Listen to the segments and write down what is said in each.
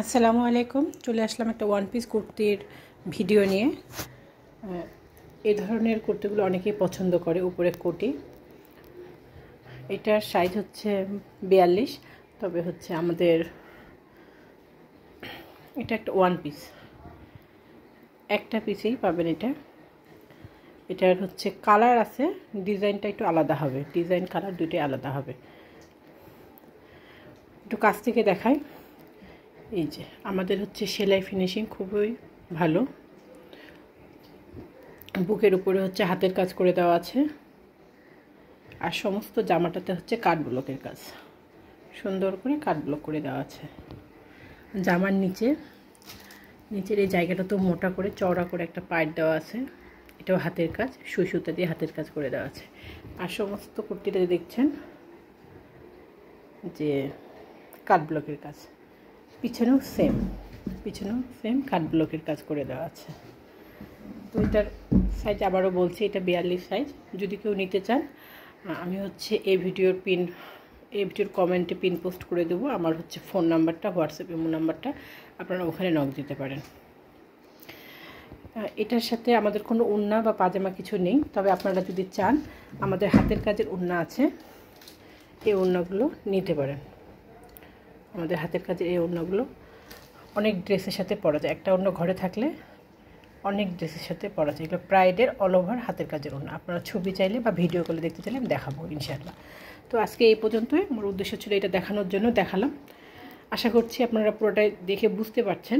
আসসালামু আলাইকুম। চলে আসলাম একটা ওয়ান পিস কুর্তির ভিডিও নিয়ে। এই ধরনের কুর্তিগুলো অনেকেই পছন্দ করে, উপরে কোটি। এটার সাইজ হচ্ছে 42, তবে হচ্ছে আমাদের এটা একটা ওয়ান পিস, একটা পিসেই পাবেন এটা। এটার হচ্ছে কালার আছে, ডিজাইনটা একটু আলাদা হবে, ডিজাইন কালার দুটোই আলাদা হবে। একটু কাছ থেকে দেখাই। এই যে আমাদের হচ্ছে সেলাই ফিনিশিং খুবই ভালো। বুকের উপরে হচ্ছে হাতের কাজ করে দেওয়া আছে, আর সমস্ত জামাটাতে হচ্ছে কাট ব্লকের কাজ, সুন্দর করে কাট ব্লক করে দেওয়া আছে। জামার নিচের এই জায়গাটা তো মোটা করে চওড়া করে একটা পাইট দেওয়া আছে, এটাও হাতের কাজ, সুই সুতা দিয়ে হাতের কাজ করে দেওয়া আছে। আর সমস্ত কুর্তিটা দেখছেন যে কাট ব্লকের কাজ, পিছনেও সেম কাট ব্লকের কাজ করে দেওয়া আছে। তো এটার সাইজ আবারও বলছি, এটা 42 সাইজ। যদি কেউ নিতে চান, আমি হচ্ছে এই ভিডিওর কমেন্টে পিন পোস্ট করে দেবো আমার হচ্ছে ফোন নাম্বারটা, হোয়াটসঅ্যাপ ইমো নাম্বারটা, আপনারা ওখানে নক দিতে পারেন। এটার সাথে আমাদের কোনো ওড়না বা পাজামা কিছু নেই, তবে আপনারা যদি চান আমাদের হাতের কাজের ওড়না আছে, এই ওড়নাগুলো নিতে পারেন। আমাদের হাতের কাজের এই ওড়নাগুলো অনেক ড্রেসের সাথে পরা যায়, একটা ওড়না ঘরে থাকলে অনেক ড্রেসের সাথে পরা যায়। এগুলো প্রাইডের অল ওভার হাতের কাজের ওড়না। আপনারা ছবি চাইলে বা ভিডিও কলে দেখতে চাইলে আমি দেখাবো ইনশাআল্লাহ। তো আজকে এই পর্যন্তই, আমার উদ্দেশ্য ছিল এটা দেখানোর জন্য দেখালাম। আশা করছি আপনারা পুরোটাই দেখে বুঝতে পারছেন।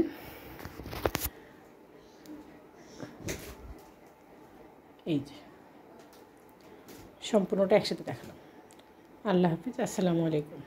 এই যে সম্পূর্ণটা একসাথে দেখালাম। আল্লাহ হাফিজ, আসসালামু আলাইকুম।